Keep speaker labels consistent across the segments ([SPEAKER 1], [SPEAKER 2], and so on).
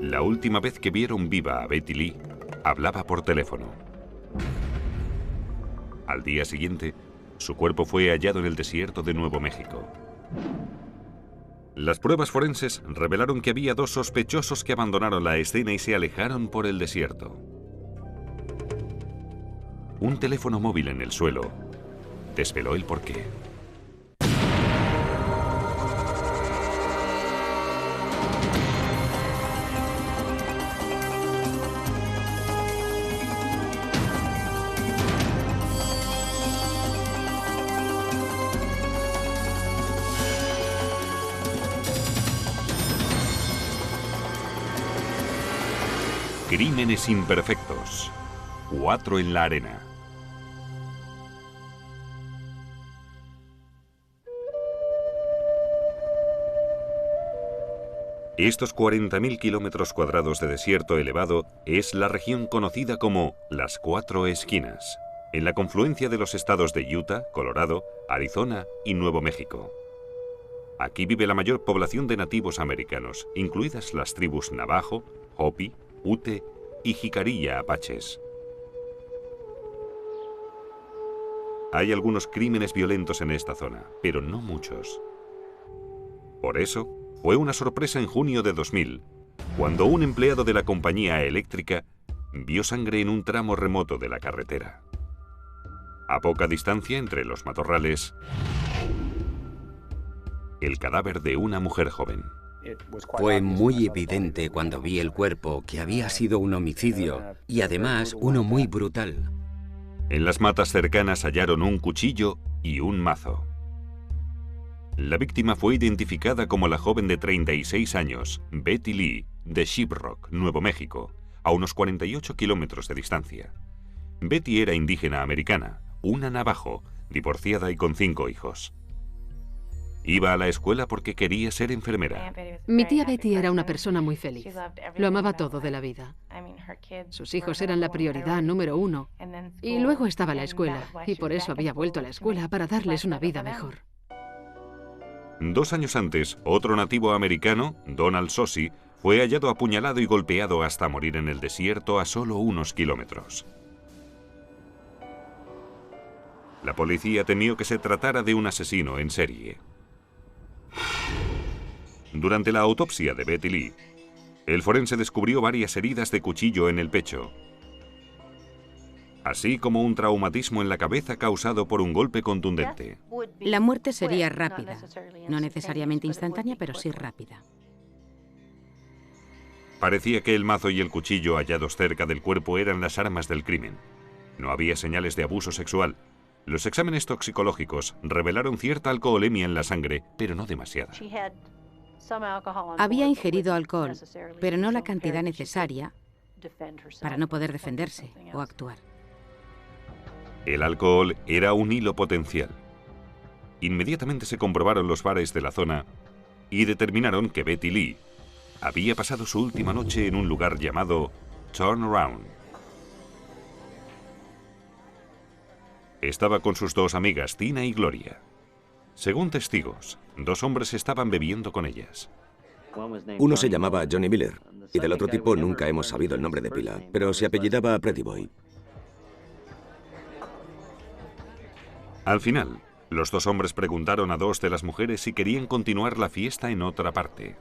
[SPEAKER 1] La última vez que vieron viva a Betty Lee, hablaba por teléfono. Al día siguiente, su cuerpo fue hallado en el desierto de Nuevo México. Las pruebas forenses revelaron que había dos sospechosos que abandonaron la escena y se alejaron por el desierto. Un teléfono móvil en el suelo desveló el porqué. Crímenes imperfectos. 4 en la arena. Estos 40.000 kilómetros cuadrados de desierto elevado es la región conocida como las 4 esquinas, en la confluencia de los estados de Utah, Colorado, Arizona y Nuevo México. Aquí vive la mayor población de nativos americanos, incluidas las tribus Navajo, Hopi, Ute y Jicarilla apaches. Hay algunos crímenes violentos en esta zona, pero no muchos. Por eso, fue una sorpresa en junio de 2000, cuando un empleado de la compañía eléctrica vio sangre en un tramo remoto de la carretera. A poca distancia entre los matorrales, el cadáver de una mujer joven.
[SPEAKER 2] Fue muy evidente cuando vi el cuerpo que había sido un homicidio y además uno muy brutal.
[SPEAKER 1] En las matas cercanas hallaron un cuchillo y un mazo. La víctima fue identificada como la joven de 36 años, Betty Lee, de Shiprock, Nuevo México, a unos 48 kilómetros de distancia. Betty era indígena americana, una navajo, divorciada y con 5 hijos. Iba a la escuela porque quería ser enfermera.
[SPEAKER 3] Mi tía Betty era una persona muy feliz. Lo amaba todo de la vida. Sus hijos eran la prioridad número 1. Y luego estaba la escuela, y por eso había vuelto a la escuela, para darles una vida mejor.
[SPEAKER 1] 2 años antes, otro nativo americano, Donald Sosi, fue hallado apuñalado y golpeado hasta morir en el desierto a solo unos kilómetros. La policía temió que se tratara de un asesino en serie. Durante la autopsia de Betty Lee, el forense descubrió varias heridas de cuchillo en el pecho, así como un traumatismo en la cabeza causado por un golpe contundente.
[SPEAKER 4] La muerte sería rápida, no necesariamente instantánea, pero sí rápida.
[SPEAKER 1] Parecía que el mazo y el cuchillo hallados cerca del cuerpo eran las armas del crimen. No había señales de abuso sexual. Los exámenes toxicológicos revelaron cierta alcoholemia en la sangre, pero no demasiada.
[SPEAKER 4] Había ingerido alcohol, pero no la cantidad necesaria para no poder defenderse o actuar.
[SPEAKER 1] El alcohol era un hilo potencial. Inmediatamente se comprobaron los bares de la zona y determinaron que Betty Lee había pasado su última noche en un lugar llamado Turnaround. Estaba con sus 2 amigas, Tina y Gloria. Según testigos, 2 hombres estaban bebiendo con ellas.
[SPEAKER 5] Uno se llamaba Johnny Miller y del otro tipo nunca hemos sabido el nombre de pila, pero se apellidaba Pretty Boy.
[SPEAKER 1] Al final, los 2 hombres preguntaron a 2 de las mujeres si querían continuar la fiesta en otra parte.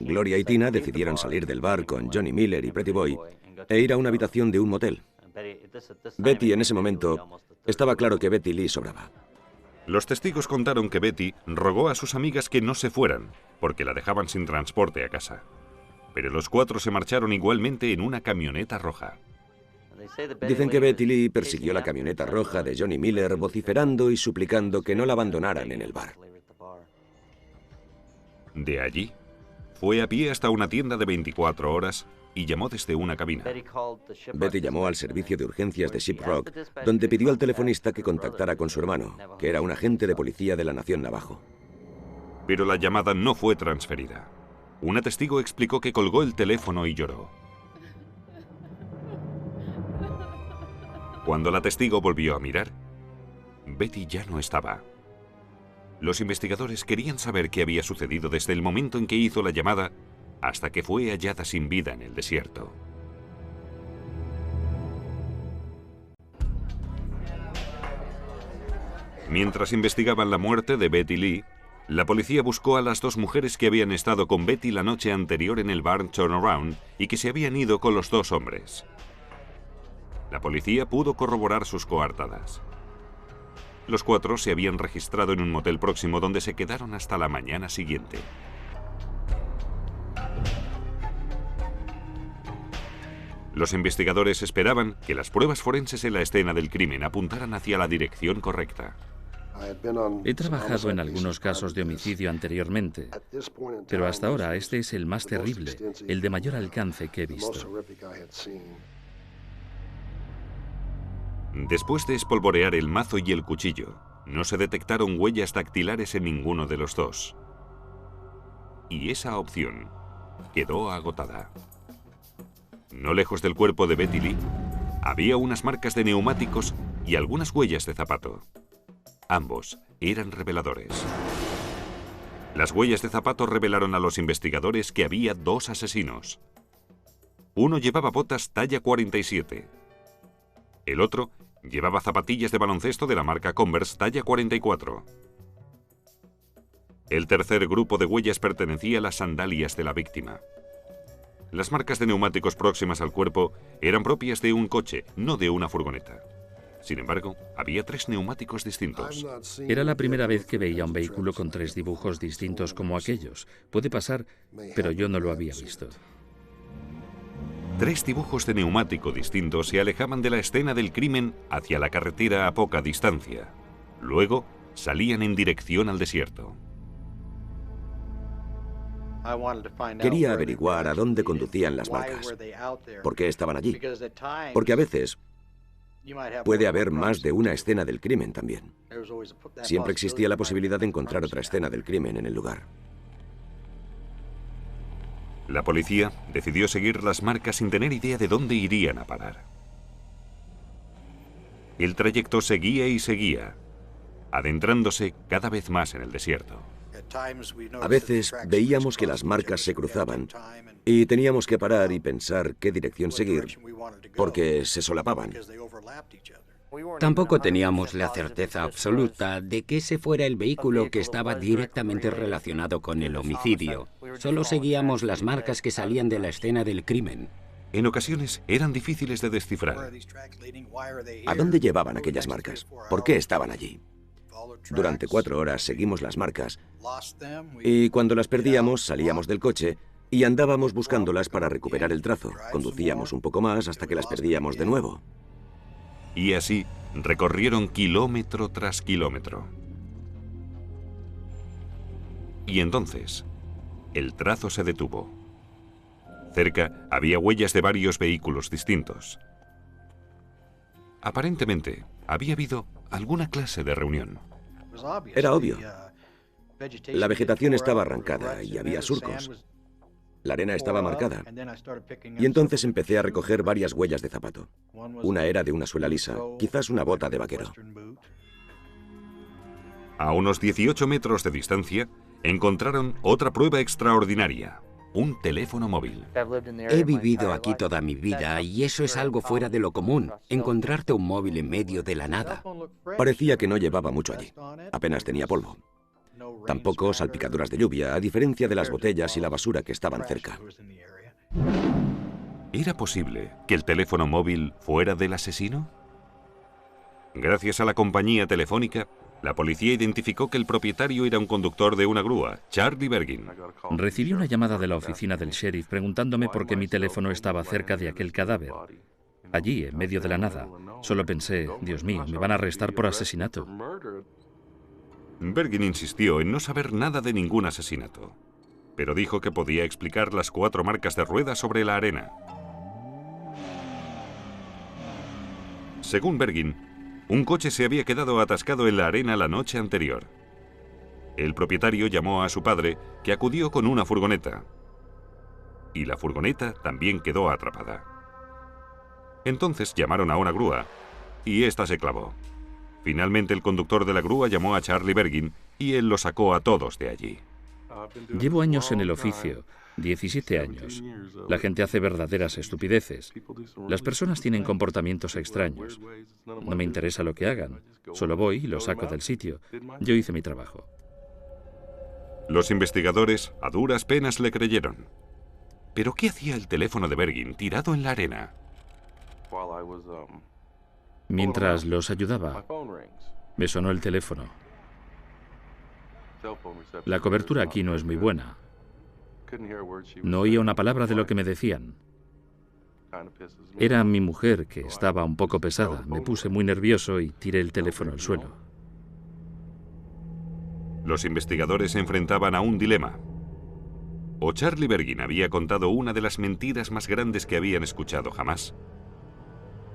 [SPEAKER 5] Gloria y Tina decidieron salir del bar con Johnny Miller y Pretty Boy e ir a una habitación de un motel. Betty en ese momento, estaba claro que Betty Lee sobraba.
[SPEAKER 1] Los testigos contaron que Betty rogó a sus amigas que no se fueran, porque la dejaban sin transporte a casa. Pero los 4 se marcharon igualmente en una camioneta roja.
[SPEAKER 5] Dicen que Betty Lee persiguió la camioneta roja de Johnny Miller vociferando y suplicando que no la abandonaran en el bar.
[SPEAKER 1] De allí, fue a pie hasta una tienda de 24 horas y llamó desde una cabina.
[SPEAKER 5] Betty llamó al servicio de urgencias de Shiprock, donde pidió al telefonista que contactara con su hermano, que era un agente de policía de la Nación Navajo.
[SPEAKER 1] Pero la llamada no fue transferida. Una testigo explicó que colgó el teléfono y lloró. Cuando la testigo volvió a mirar, Betty ya no estaba. Los investigadores querían saber qué había sucedido desde el momento en que hizo la llamada hasta que fue hallada sin vida en el desierto. Mientras investigaban la muerte de Betty Lee, la policía buscó a las dos mujeres que habían estado con Betty la noche anterior en el bar Turnaround y que se habían ido con los dos hombres. La policía pudo corroborar sus coartadas. Los cuatro se habían registrado en un motel próximo donde se quedaron hasta la mañana siguiente. Los investigadores esperaban que las pruebas forenses en la escena del crimen apuntaran hacia la dirección correcta.
[SPEAKER 6] He trabajado en algunos casos de homicidio anteriormente, pero hasta ahora este es el más terrible, el de mayor alcance que he visto.
[SPEAKER 1] Después de espolvorear el mazo y el cuchillo, no se detectaron huellas dactilares en ninguno de los dos. Y esa opción quedó agotada. No lejos del cuerpo de Betty Lee, había unas marcas de neumáticos y algunas huellas de zapato. Ambos eran reveladores. Las huellas de zapato revelaron a los investigadores que había dos asesinos. Uno llevaba botas talla 47. El otro llevaba zapatillas de baloncesto de la marca Converse talla 44. El tercer grupo de huellas pertenecía a las sandalias de la víctima. Las marcas de neumáticos próximas al cuerpo eran propias de un coche, no de una furgoneta. Sin embargo, había tres neumáticos distintos.
[SPEAKER 6] Era la primera vez que veía un vehículo con tres dibujos distintos como aquellos. Puede pasar, pero yo no lo había visto.
[SPEAKER 1] Tres dibujos de neumático distintos se alejaban de la escena del crimen hacia la carretera a poca distancia. Luego, salían en dirección al desierto.
[SPEAKER 5] Quería averiguar a dónde conducían las marcas, por qué estaban allí, porque a veces puede haber más de una escena del crimen también. Siempre existía la posibilidad de encontrar otra escena del crimen en el lugar.
[SPEAKER 1] La policía decidió seguir las marcas sin tener idea de dónde irían a parar. El trayecto seguía y seguía, adentrándose cada vez más en el desierto.
[SPEAKER 5] A veces veíamos que las marcas se cruzaban y teníamos que parar y pensar qué dirección seguir, porque se solapaban.
[SPEAKER 2] Tampoco teníamos la certeza absoluta de que ese fuera el vehículo que estaba directamente relacionado con el homicidio. Solo seguíamos las marcas que salían de la escena del crimen.
[SPEAKER 1] En ocasiones eran difíciles de descifrar.
[SPEAKER 5] ¿A dónde llevaban aquellas marcas? ¿Por qué estaban allí? Durante 4 horas seguimos las marcas y cuando las perdíamos salíamos del coche y andábamos buscándolas para recuperar el trazo. Conducíamos un poco más hasta que las perdíamos de nuevo.
[SPEAKER 1] Y así recorrieron kilómetro tras kilómetro. Y entonces, el trazo se detuvo. Cerca había huellas de varios vehículos distintos. Aparentemente, había habido alguna clase de reunión.
[SPEAKER 5] Era obvio. La vegetación estaba arrancada y había surcos. La arena estaba marcada. Y entonces empecé a recoger varias huellas de zapato. Una era de una suela lisa, quizás una bota de vaquero.
[SPEAKER 1] A unos 18 metros de distancia, encontraron otra prueba extraordinaria. Un teléfono móvil.
[SPEAKER 2] He vivido aquí toda mi vida y eso es algo fuera de lo común, encontrarte un móvil en medio de la nada.
[SPEAKER 5] Parecía que no llevaba mucho allí. Apenas tenía polvo. Tampoco salpicaduras de lluvia, a diferencia de las botellas y la basura que estaban cerca.
[SPEAKER 1] ¿Era posible que el teléfono móvil fuera del asesino? Gracias a la compañía telefónica, la policía identificó que el propietario era un conductor de una grúa, Charlie Bergin.
[SPEAKER 6] Recibí una llamada de la oficina del sheriff preguntándome por qué mi teléfono estaba cerca de aquel cadáver. Allí, en medio de la nada. Solo pensé, Dios mío, me van a arrestar por asesinato.
[SPEAKER 1] Bergin insistió en no saber nada de ningún asesinato, pero dijo que podía explicar las 4 marcas de ruedas sobre la arena. Según Bergin, un coche se había quedado atascado en la arena la noche anterior. El propietario llamó a su padre, que acudió con una furgoneta. Y la furgoneta también quedó atrapada. Entonces llamaron a una grúa, y esta se clavó. Finalmente el conductor de la grúa llamó a Charlie Bergin, y él los sacó a todos de allí.
[SPEAKER 6] Llevo años en el oficio, 17 años. La gente hace verdaderas estupideces. Las personas tienen comportamientos extraños. No me interesa lo que hagan. Solo voy y los saco del sitio. Yo hice mi trabajo.
[SPEAKER 1] Los investigadores a duras penas le creyeron. ¿Pero qué hacía el teléfono de Bergin tirado en la arena?
[SPEAKER 6] Mientras los ayudaba, me sonó el teléfono. La cobertura aquí no es muy buena. No oía una palabra de lo que me decían. Era mi mujer, que estaba un poco pesada. Me puse muy nervioso y tiré el teléfono al suelo.
[SPEAKER 1] Los investigadores se enfrentaban a un dilema. O Charlie Bergin había contado una de las mentiras más grandes que habían escuchado jamás,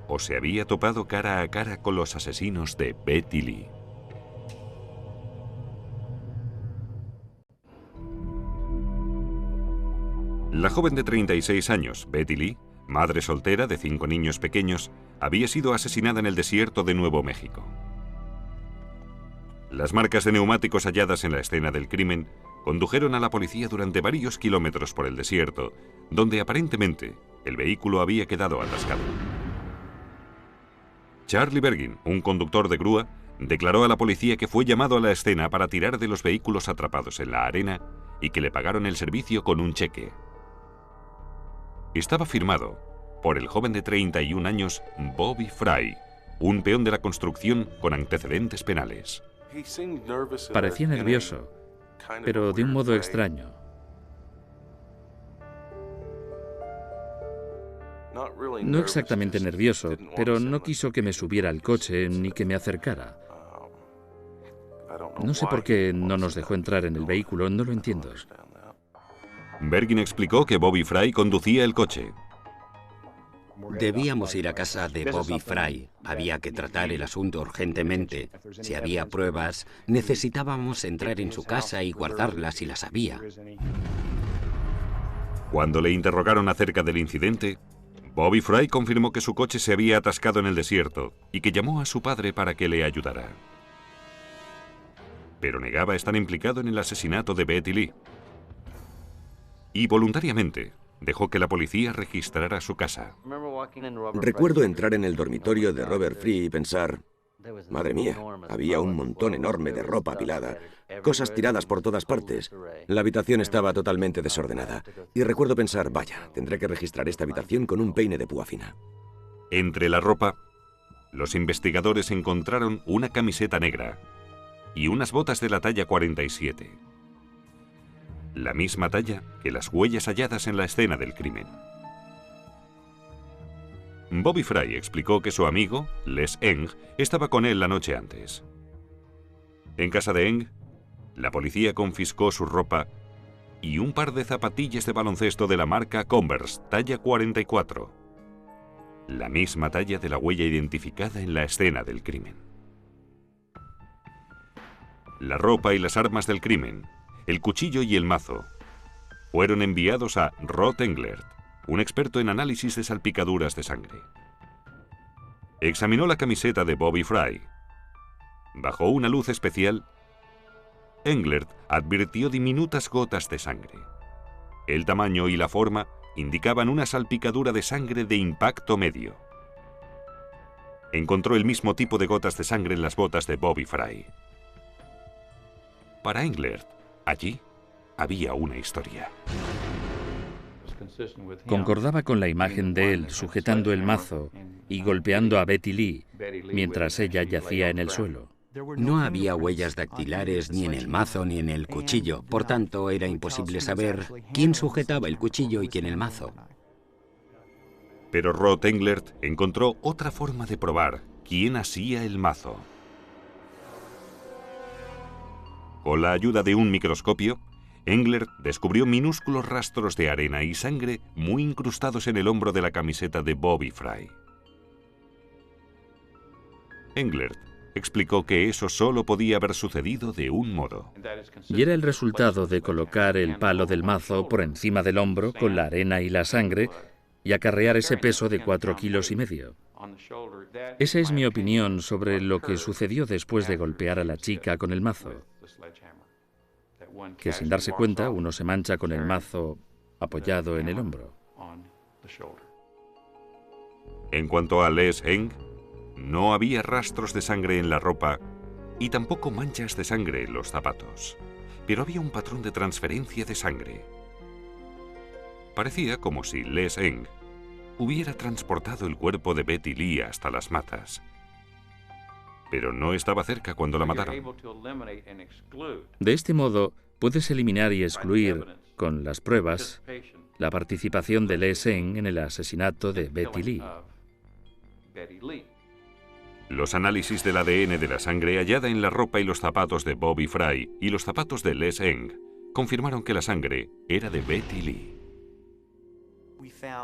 [SPEAKER 1] o se había topado cara a cara con los asesinos de Betty Lee. La joven de 36 años, Betty Lee, madre soltera de 5 niños pequeños, había sido asesinada en el desierto de Nuevo México. Las marcas de neumáticos halladas en la escena del crimen condujeron a la policía durante varios kilómetros por el desierto, donde aparentemente el vehículo había quedado atascado. Charlie Bergin, un conductor de grúa, declaró a la policía que fue llamado a la escena para tirar de los vehículos atrapados en la arena y que le pagaron el servicio con un cheque. Estaba firmado por el joven de 31 años, Bobby Fry, un peón de la construcción con antecedentes penales.
[SPEAKER 6] Parecía nervioso, pero de un modo extraño. No exactamente nervioso, pero no quiso que me subiera al coche ni que me acercara. No sé por qué no nos dejó entrar en el vehículo, no lo entiendo.
[SPEAKER 1] Bergin explicó que Bobby Fry conducía el coche.
[SPEAKER 2] Debíamos ir a casa de Bobby Fry. Había que tratar el asunto urgentemente. Si había pruebas, necesitábamos entrar en su casa y guardarlas si las había.
[SPEAKER 1] Cuando le interrogaron acerca del incidente, Bobby Fry confirmó que su coche se había atascado en el desierto y que llamó a su padre para que le ayudara. Pero negaba estar implicado en el asesinato de Betty Lee. Y voluntariamente dejó que la policía registrara su casa.
[SPEAKER 5] Recuerdo entrar en el dormitorio de Robert Free y pensar, madre mía, había un montón enorme de ropa apilada, cosas tiradas por todas partes. La habitación estaba totalmente desordenada. Y recuerdo pensar, vaya, tendré que registrar esta habitación con un peine de púa fina.
[SPEAKER 1] Entre la ropa, los investigadores encontraron una camiseta negra y unas botas de la talla 47. La misma talla que las huellas halladas en la escena del crimen. Bobby Fry explicó que su amigo, Les Eng, estaba con él la noche antes. En casa de Eng, la policía confiscó su ropa y un par de zapatillas de baloncesto de la marca Converse, talla 44. La misma talla de la huella identificada en la escena del crimen. La ropa y las armas del crimen, el cuchillo y el mazo, fueron enviados a Rod Englert, un experto en análisis de salpicaduras de sangre. Examinó la camiseta de Bobby Fry. Bajo una luz especial, Englert advirtió diminutas gotas de sangre. El tamaño y la forma indicaban una salpicadura de sangre de impacto medio. Encontró el mismo tipo de gotas de sangre en las botas de Bobby Fry. Para Englert, allí había una historia.
[SPEAKER 6] Concordaba con la imagen de él sujetando el mazo y golpeando a Betty Lee mientras ella yacía en el suelo.
[SPEAKER 2] No había huellas dactilares ni en el mazo ni en el cuchillo, por tanto era imposible saber quién sujetaba el cuchillo y quién el mazo.
[SPEAKER 1] Pero Rod Englert encontró otra forma de probar quién hacía el mazo. Con la ayuda de un microscopio, Englert descubrió minúsculos rastros de arena y sangre muy incrustados en el hombro de la camiseta de Bobby Fry. Englert explicó que eso solo podía haber sucedido de un modo.
[SPEAKER 6] Y era el resultado de colocar el palo del mazo por encima del hombro con la arena y la sangre y acarrear ese peso de 4,5 kilos. Esa es mi opinión sobre lo que sucedió después de golpear a la chica con el mazo. que sin darse cuenta uno se mancha con el mazo apoyado en el hombro.
[SPEAKER 1] En cuanto a Les Eng, no había rastros de sangre en la ropa y tampoco manchas de sangre en los zapatos, pero había un patrón de transferencia de sangre. Parecía como si Les Eng hubiera transportado el cuerpo de Betty Lee hasta las matas, pero no estaba cerca cuando la mataron.
[SPEAKER 6] De este modo, puedes eliminar y excluir, con las pruebas, la participación de Les Eng en el asesinato de Betty Lee.
[SPEAKER 1] Los análisis del ADN de la sangre hallada en la ropa y los zapatos de Bobby Fry y los zapatos de Les Eng confirmaron que la sangre era de Betty Lee.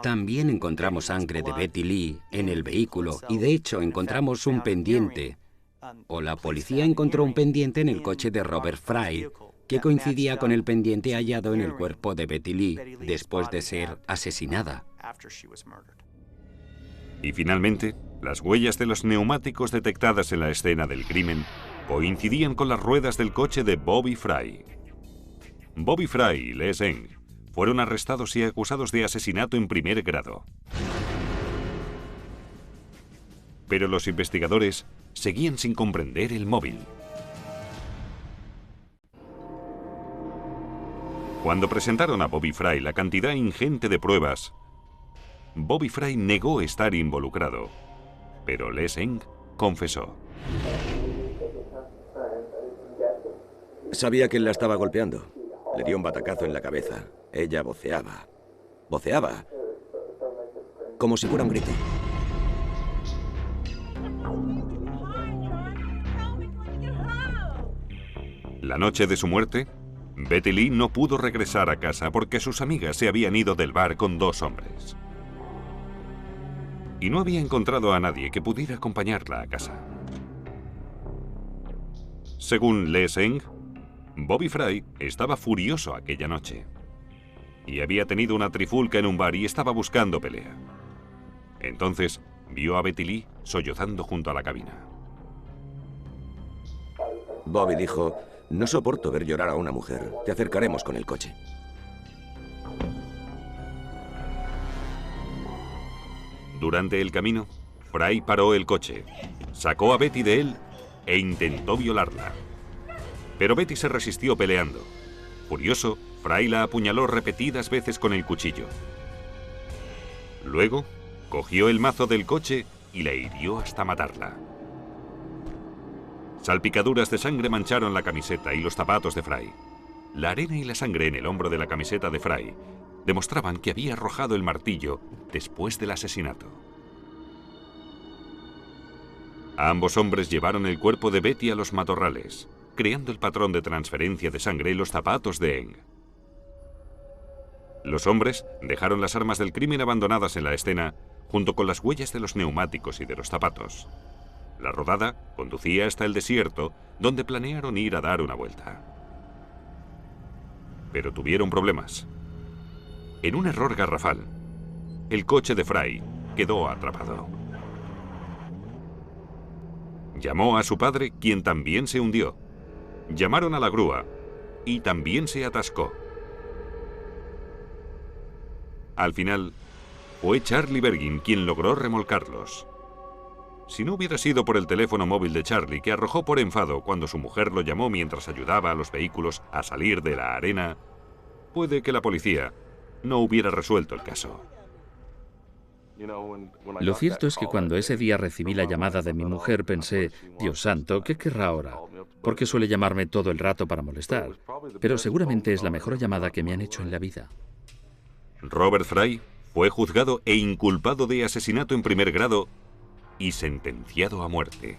[SPEAKER 2] También encontramos sangre de Betty Lee en el vehículo y de hecho encontramos un pendiente, o la policía encontró un pendiente en el coche de Robert Fry, que coincidía con el pendiente hallado en el cuerpo de Betty Lee después de ser asesinada.
[SPEAKER 1] Y finalmente, las huellas de los neumáticos detectadas en la escena del crimen coincidían con las ruedas del coche de Bobby Fry. Bobby Fry y Les Eng fueron arrestados y acusados de asesinato en primer grado. Pero los investigadores seguían sin comprender el móvil. Cuando presentaron a Bobby Fry la cantidad ingente de pruebas, Bobby Fry negó estar involucrado, pero Les Eng confesó.
[SPEAKER 5] Sabía que él la estaba golpeando. Le dio un batacazo en la cabeza. Ella voceaba. Voceaba. Como si fuera un grito.
[SPEAKER 1] La noche de su muerte, Betty Lee no pudo regresar a casa porque sus amigas se habían ido del bar con 2 hombres. Y no había encontrado a nadie que pudiera acompañarla a casa. Según Les Eng, Bobby Fry estaba furioso aquella noche. Y había tenido una trifulca en un bar y estaba buscando pelea. Entonces vio a Betty Lee sollozando junto a la cabina.
[SPEAKER 5] Bobby dijo: no soporto ver llorar a una mujer. Te acercaremos con el coche.
[SPEAKER 1] Durante el camino, Fry paró el coche, sacó a Betty de él e intentó violarla. Pero Betty se resistió peleando. Furioso, Fry la apuñaló repetidas veces con el cuchillo. Luego, cogió el mazo del coche y la hirió hasta matarla. Salpicaduras de sangre mancharon la camiseta y los zapatos de Fry. La arena y la sangre en el hombro de la camiseta de Fry demostraban que había arrojado el martillo después del asesinato. Ambos hombres llevaron el cuerpo de Betty a los matorrales, creando el patrón de transferencia de sangre en los zapatos de Eng. Los hombres dejaron las armas del crimen abandonadas en la escena, junto con las huellas de los neumáticos y de los zapatos. La rodada conducía hasta el desierto, donde planearon ir a dar una vuelta. Pero tuvieron problemas. En un error garrafal, el coche de Fry quedó atrapado. Llamó a su padre, quien también se hundió. Llamaron a la grúa y también se atascó. Al final, fue Charlie Bergin quien logró remolcarlos. Si no hubiera sido por el teléfono móvil de Charlie, que arrojó por enfado cuando su mujer lo llamó mientras ayudaba a los vehículos a salir de la arena, puede que la policía no hubiera resuelto el caso.
[SPEAKER 6] Lo cierto es que cuando ese día recibí la llamada de mi mujer pensé, Dios santo, ¿qué querrá ahora? Porque suele llamarme todo el rato para molestar, pero seguramente es la mejor llamada que me han hecho en la vida.
[SPEAKER 1] Robert Fry fue juzgado e inculpado de asesinato en primer grado y sentenciado a muerte.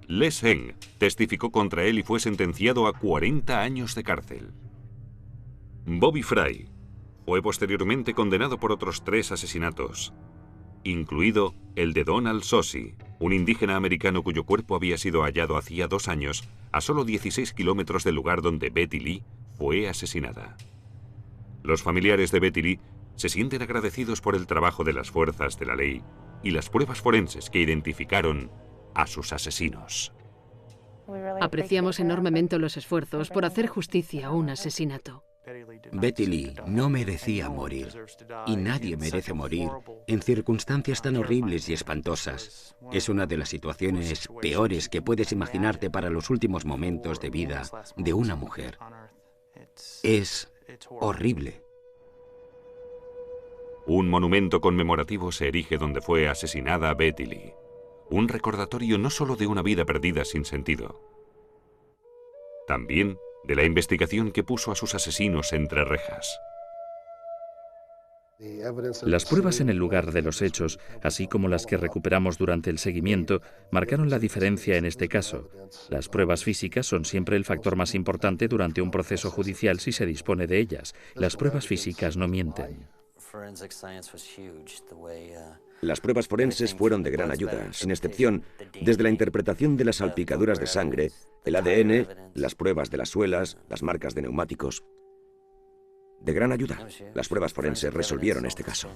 [SPEAKER 1] Les Eng testificó contra él y fue sentenciado a 40 años de cárcel. Bobby Fry fue posteriormente condenado por otros 3 asesinatos, incluido el de Donald Sosi, un indígena americano cuyo cuerpo había sido hallado hacía 2 años a solo 16 kilómetros del lugar donde Betty Lee fue asesinada. Los familiares de Betty Lee se sienten agradecidos por el trabajo de las fuerzas de la ley y las pruebas forenses que identificaron a sus asesinos.
[SPEAKER 3] Apreciamos enormemente los esfuerzos por hacer justicia a un asesinato.
[SPEAKER 2] Betty Lee no merecía morir, y nadie merece morir en circunstancias tan horribles y espantosas. Es una de las situaciones peores que puedes imaginarte para los últimos momentos de vida de una mujer. Es horrible.
[SPEAKER 1] Un monumento conmemorativo se erige donde fue asesinada Betty Lee. Un recordatorio no solo de una vida perdida sin sentido, también de la investigación que puso a sus asesinos entre rejas.
[SPEAKER 6] Las pruebas en el lugar de los hechos, así como las que recuperamos durante el seguimiento, marcaron la diferencia en este caso. Las pruebas físicas son siempre el factor más importante durante un proceso judicial si se dispone de ellas. Las pruebas físicas no mienten.
[SPEAKER 5] Las pruebas forenses fueron de gran ayuda, sin excepción, desde la interpretación de las salpicaduras de sangre, el ADN, las pruebas de las suelas, las marcas de neumáticos. De gran ayuda, las pruebas forenses resolvieron este caso.